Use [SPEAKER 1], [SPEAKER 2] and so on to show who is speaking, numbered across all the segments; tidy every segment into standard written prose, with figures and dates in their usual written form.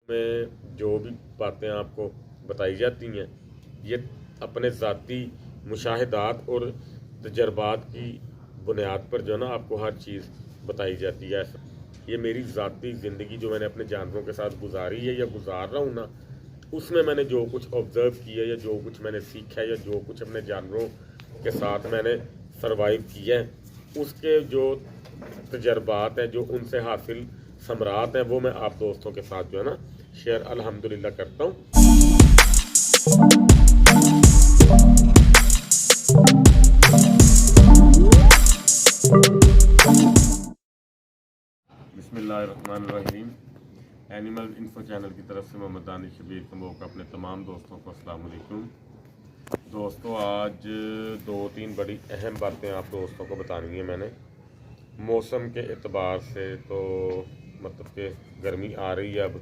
[SPEAKER 1] में जो भी बातें आपको बताई जाती हैं ये अपने ज़ाती मुशाहिदात और तजर्बात की बुनियाद पर जो है ना आपको हर चीज़ बताई जाती है। ये मेरी ज़ाती ज़िंदगी जो मैंने अपने जानवरों के साथ गुजारी है या गुजार रहा हूँ ना, उसमें मैंने जो कुछ ऑब्ज़र्व किया या जो कुछ मैंने सीखा है या जो कुछ अपने जानवरों के साथ मैंने सरवाइव किया है, उसके जो तजर्बात हैं, जो उनसे हासिल समरात हैं, वो मैं आप दोस्तों के साथ जो है ना शेयर अल्हम्दुलिल्लाह करता हूँ। बिस्मिल्लाहिर्रहमानिर्रहीम। एनिमल इन्फो चैनल की तरफ से मोहम्मद दानिश शबीर तंबोक अपने तमाम दोस्तों को अस्सलाम वालेकुम। दोस्तों, आज 2-3 बड़ी अहम बातें आप दोस्तों को बतानी है मैंने। मौसम के एतबार से तो मतलब कि गर्मी आ रही है, अब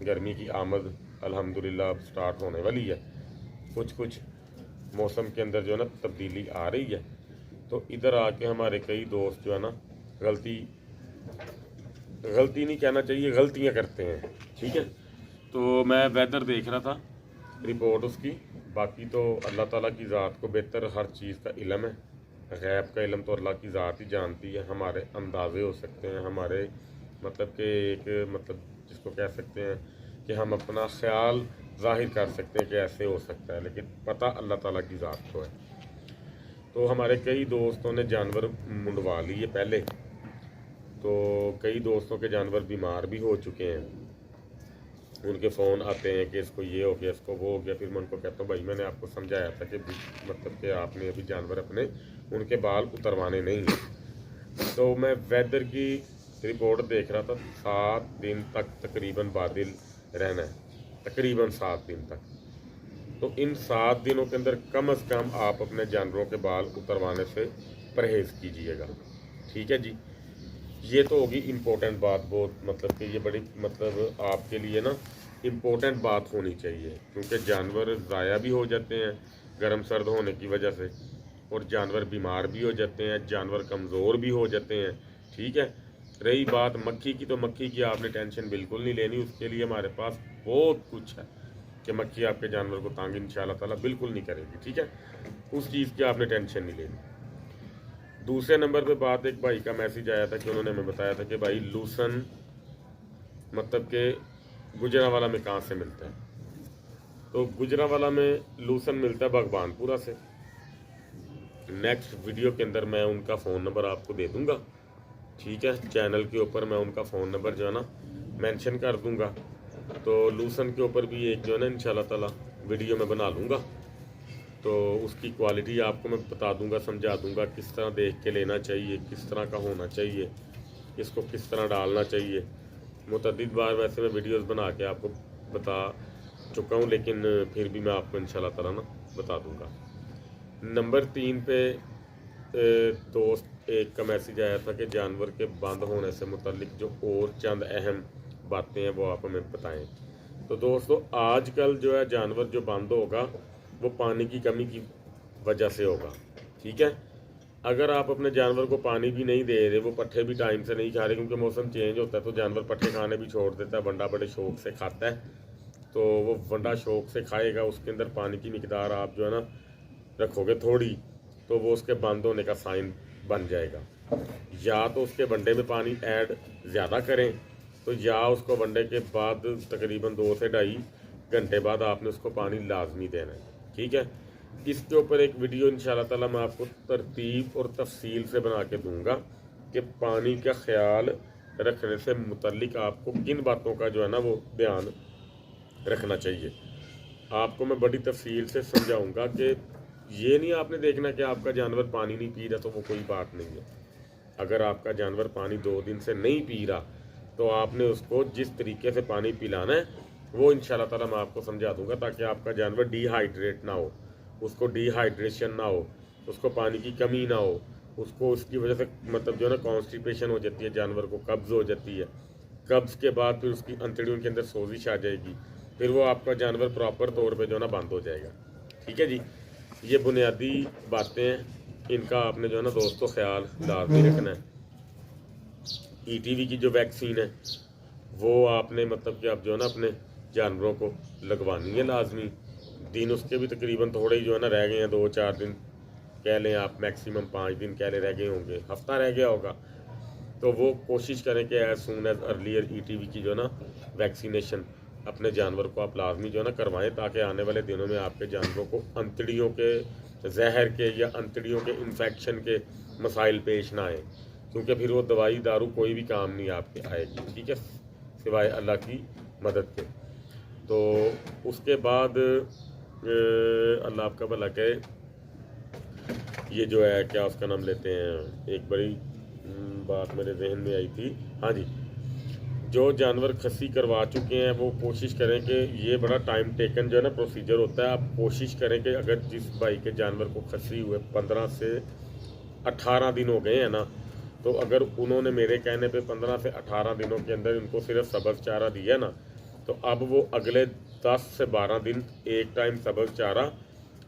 [SPEAKER 1] गर्मी की आमद अल्हम्दुलिल्लाह अब स्टार्ट होने वाली है। कुछ मौसम के अंदर जो है ना तब्दीली आ रही है, तो इधर आके हमारे कई दोस्त जो है ना गलती नहीं कहना चाहिए, गलतियां करते हैं। ठीक है, तो मैं वेदर देख रहा था, रिपोर्ट उसकी। बाकी तो अल्लाह ताला की ज़ात को बेहतर हर चीज़ का इल्म है। गैब का इल्म तो अल्लाह की ज़ात ही जानती है। हमारे अंदाज़े हो सकते हैं, हमारे मतलब कि एक मतलब जिसको कह सकते हैं कि हम अपना ख्याल ज़ाहिर कर सकते हैं कि ऐसे हो सकता है, लेकिन पता अल्लाह ताला की ज़ात को है। तो हमारे कई दोस्तों ने जानवर मुंडवा लिए पहले, तो कई दोस्तों के जानवर बीमार भी हो चुके हैं। उनके फ़ोन आते हैं कि इसको ये हो गया, इसको वो हो गया। फिर मैं उनको कहता हूँ भाई मैंने आपको समझाया था कि मतलब कि आपने अभी जानवर अपने उनके बाल उतरवाने नहीं हैं। तो मैं वेदर की रिपोर्ट देख रहा था, 7 दिन तक तकरीबन बादल रहना है, तकरीबन 7 दिन तक। तो इन 7 दिनों के अंदर कम अज़ कम आप अपने जानवरों के बाल उतरवाने से परहेज़ कीजिएगा। ठीक है जी, ये तो होगी इम्पोर्टेंट बात। बहुत मतलब कि ये बड़ी मतलब आपके लिए ना इम्पोर्टेंट बात होनी चाहिए, क्योंकि जानवर ज़ाया भी हो जाते हैं गर्म सर्द होने की वजह से, और जानवर बीमार भी हो जाते हैं, जानवर कमज़ोर भी हो जाते हैं। ठीक है, रही बात मक्खी की, तो मक्खी की आपने टेंशन बिल्कुल नहीं लेनी। उसके लिए हमारे पास बहुत कुछ है कि मक्खी आपके जानवर को तंग इंशाअल्लाह ताला बिल्कुल नहीं करेगी। ठीक है, उस चीज़ की आपने टेंशन नहीं लेनी। दूसरे नंबर पे बात, एक भाई का मैसेज आया था कि उन्होंने हमें बताया था कि भाई लूसन मतलब कि गुजरांवाला में कहाँ से मिलता है। तो गुजरांवाला में लूसन मिलता है भगवानपुरा से। नेक्स्ट वीडियो के अंदर मैं उनका फ़ोन नंबर आपको दे दूंगा। ठीक है, चैनल के ऊपर मैं उनका फ़ोन नंबर जो है ना मेंशन कर दूंगा। तो लूसन के ऊपर भी एक जो है ना इंशाल्लाह ताला वीडियो में बना लूँगा, तो उसकी क्वालिटी आपको मैं बता दूंगा, समझा दूंगा किस तरह देख के लेना चाहिए, किस तरह का होना चाहिए, इसको किस तरह डालना चाहिए। मुतअद्दिद बार वैसे मैं वीडियोस बना के आपको बता चुका हूँ, लेकिन फिर भी मैं आपको इंशाल्लाह ताला ना बता दूंगा। नंबर 3 पे दोस्त एक का मैसेज आया था कि जानवर के बंद होने से मुतल्लिक जो और चंद अहम बातें हैं वो आप हमें बताएं। तो दोस्तों, आजकल जो है जानवर जो बंद होगा वो पानी की कमी की वजह से होगा। ठीक है, अगर आप अपने जानवर को पानी भी नहीं दे रहे, वो पट्ठे भी टाइम से नहीं खा रहे, क्योंकि मौसम चेंज होता है तो जानवर पट्ठे खाने भी छोड़ देता है। वंडा बड़े शौक से खाता है, तो वो वंडा शौक से खाएगा, उसके अंदर पानी की मिकदार आप जो है ना रखोगे थोड़ी, तो वो उसके बंद होने का साइन बन जाएगा। या तो उसके वंडे में पानी ऐड ज़्यादा करें, तो या उसको वनडे के बाद तकरीबन 2 से 2.5 घंटे बाद आपने उसको पानी लाजमी देना है। ठीक है, इसके ऊपर एक वीडियो इंशाल्लाह ताला मैं आपको तरतीब और तफसील से बना के दूंगा कि पानी का ख्याल रखने से मुतल्लिक आपको किन बातों का जो है ना वो ध्यान रखना चाहिए। आपको मैं बड़ी तफसील से समझाऊंगा कि ये नहीं आपने देखना कि आपका जानवर पानी नहीं पी रहा तो वो कोई बात नहीं है। अगर आपका जानवर पानी 2 दिन से नहीं पी रहा, तो आपने उसको जिस तरीके से पानी पिलाना है वो इंशाल्लाह ताला मैं आपको समझा दूंगा, ताकि आपका जानवर डिहाइड्रेट ना हो, उसको डिहाइड्रेशन ना हो, उसको पानी की कमी ना हो, उसको उसकी वजह से मतलब जो है ना कॉन्स्टिपेशन हो जाती है, जानवर को कब्ज़ हो जाती है। कब्ज़ के बाद फिर उसकी अंतड़ियों के अंदर सोजिश आ जाएगी, फिर वो आपका जानवर प्रॉपर तौर पर जो है ना बंद हो जाएगा। ठीक है जी, ये बुनियादी बातें हैं, इनका आपने जो है ना दोस्तों ख्याल लाजमी रखना है। ईटीवी की जो वैक्सीन है वो आपने मतलब कि आप जो है ना अपने जानवरों को लगवानी है लाजमी। दिन उसके भी तकरीबन थोड़े ही जो है ना रह गए हैं, 2-4 दिन कह लें आप, मैक्सिमम 5 दिन कह लें रह गए होंगे, हफ्ता रह गया होगा। तो वो कोशिश करें कि as soon as earlier ETV की जो है ना वैक्सीनेशन अपने जानवर को आप लाजमी जो है ना करवाएं, ताकि आने वाले दिनों में आपके जानवरों को अंतड़ियों के जहर के या अंतड़ियों के इन्फेक्शन के मसाइल पेश ना आए, क्योंकि फिर वो दवाई दारू कोई भी काम नहीं आपके आएगी, ठीक है, सिवाय अल्लाह की मदद के। तो उसके बाद अल्लाह आपका भला करे, ये जो है क्या उसका नाम लेते हैं, एक बड़ी बात मेरे जहन में आई थी, हाँ जी, जो जानवर खस्सी करवा चुके हैं वो कोशिश करें कि ये बड़ा टाइम टेकन जो है ना प्रोसीजर होता है। आप कोशिश करें कि अगर जिस भाई के जानवर को खस्सी हुए 15 से 18 दिन हो गए हैं ना, तो अगर उन्होंने मेरे कहने पे 15 से 18 दिनों के अंदर इनको सिर्फ सब्ज़ चारा दिया ना, तो अब वो अगले 10 से 12 दिन एक टाइम सब्ज़ चारा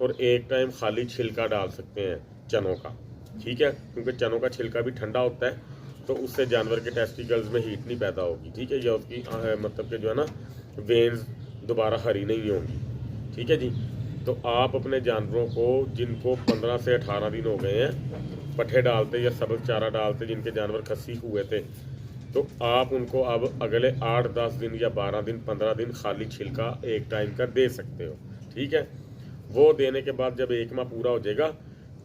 [SPEAKER 1] और एक टाइम खाली छिलका डाल सकते हैं चनों का, ठीक है, क्योंकि चनों का छिलका भी ठंडा होता है, तो उससे जानवर के टेस्टिकल्स में हीट नहीं पैदा होगी, ठीक है, या उसकी मतलब कि जो है ना वेन्स दोबारा हरी नहीं होंगी, ठीक है जी। तो आप अपने जानवरों को जिनको 15 से 18 दिन हो गए हैं पट्ठे डालते या सब्ज़ चारा डालते, जिनके जानवर खस्सी हुए थे, तो आप उनको अब अगले 8-10 दिन या 12 दिन 15 दिन खाली छिलका एक टाइम का दे सकते हो, ठीक है। वो देने के बाद जब 1 माह पूरा हो जाएगा,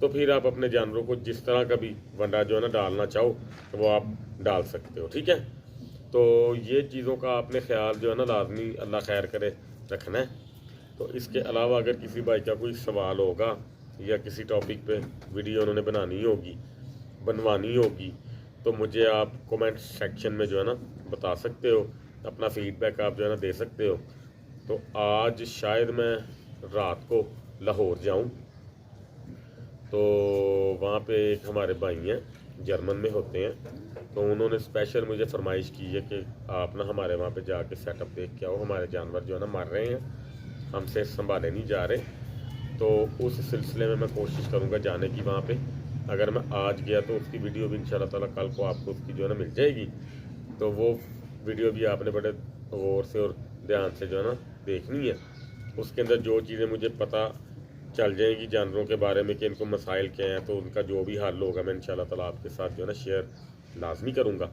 [SPEAKER 1] तो फिर आप अपने जानवरों को जिस तरह का भी वंडा जो है ना डालना चाहो तो वो आप डाल सकते हो, ठीक है। तो ये चीज़ों का आपने ख्याल जो है ना लाजमी अल्लाह खैर करे रखना है। तो इसके अलावा अगर किसी भाई का कोई सवाल होगा या किसी टॉपिक पे वीडियो उन्होंने बनवानी होगी, तो मुझे आप कमेंट सेक्शन में जो है ना बता सकते हो, अपना फीडबैक आप जो है ना दे सकते हो। तो आज शायद मैं रात को लाहौर जाऊं, तो वहाँ पे एक हमारे भाई हैं जर्मन में होते हैं, तो उन्होंने स्पेशल मुझे फरमाइश की है कि आप ना हमारे वहाँ पे जाके सेटअप देख के आओ, हमारे जानवर जो है ना मर रहे हैं, हमसे संभाले नहीं जा रहे। तो उस सिलसिले में मैं कोशिश करूँगा जाने की वहाँ पे। अगर मैं आज गया तो उसकी वीडियो भी इंशाल्लाह ताला कल को आपको उसकी जो है ना मिल जाएगी, तो वो वीडियो भी आपने बड़े गौर से और ध्यान से जो है ना देखनी है। उसके अंदर जो चीज़ें मुझे पता चल जाएंगी जानवरों के बारे में कि इनको मसाइल क्या हैं, तो उनका जो भी हल होगा मैं इंशाल्लाह ताला आपके साथ जो है ना शेयर लाजमी करूँगा।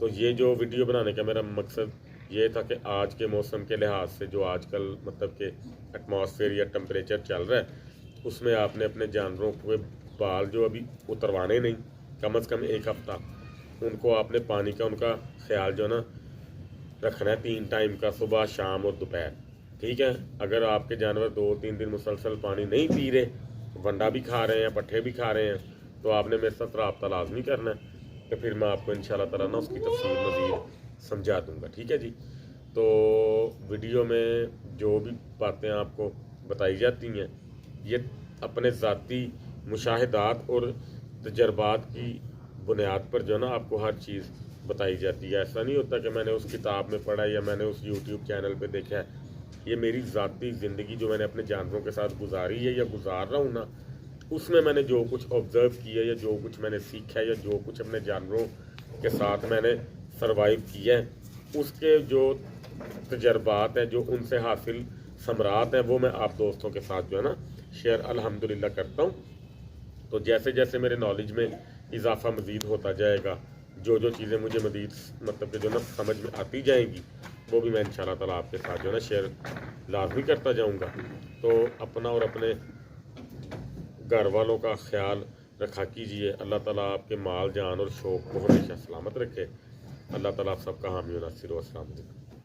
[SPEAKER 1] तो ये जो वीडियो बनाने का मेरा मकसद ये था कि आज के मौसम के लिहाज से जो आजकल मतलब कि एटमॉस्फेयर या टेम्परेचर चल रहा है, उसमें आपने अपने जानवरों के बाल जो अभी उतरवाने नहीं, कम से कम 1 हफ्ता उनको आपने पानी का उनका ख्याल जो है ना रखना है, 3 टाइम का, सुबह शाम और दोपहर, ठीक है। अगर आपके जानवर 2-3 दिन मुसलसल पानी नहीं पी रहे, वंडा भी खा रहे हैं, पट्ठे भी खा रहे हैं, तो आपने मेरे साथ रब्ता लाजमी करना है, तो फिर मैं आपको इंशाल्लाह ताला ना उसकी तफसील मज़ीद समझा दूंगा, ठीक है जी। तो वीडियो में जो भी बातें आपको बताई जाती हैं, ये अपने ज़ाती मुशाहिदात और तजर्बात की बुनियाद पर जो है ना आपको हर चीज़ बताई जाती है। ऐसा नहीं होता कि मैंने उस किताब में पढ़ा या मैंने उस यूट्यूब चैनल पे देखा है। ये मेरी ज़ाती ज़िंदगी जो मैंने अपने जानवरों के साथ गुजारी है या गुजार रहा हूँ ना, उसमें मैंने जो कुछ ऑब्ज़र्व किया या जो कुछ मैंने सीखा है या जो कुछ अपने जानवरों के साथ मैंने सरवाइव किया है, उसके जो तजर्बात हैं, जो उनसे हासिल समरात हैं, वो मैं आप दोस्तों के साथ जो है ना शेयर अल्हम्दुलिल्लाह करता हूँ। तो जैसे जैसे मेरे नॉलेज में इजाफा मज़ीद होता जाएगा, जो जो चीज़ें मुझे मज़ीद मतलब कि जो ना समझ में आती जाएंगी, वो भी मैं इंशाल्लाह ताला आपके साथ जो है ना शेयर लाजमी करता जाऊंगा। तो अपना और अपने घर वालों का ख्याल रखा कीजिए। अल्लाह ताला आपके माल जान और शौक़ को हमेशा सलामत रखे। अल्लाह ताला आप सबका हामी और नासिर व अस्सलाम वालेकुम।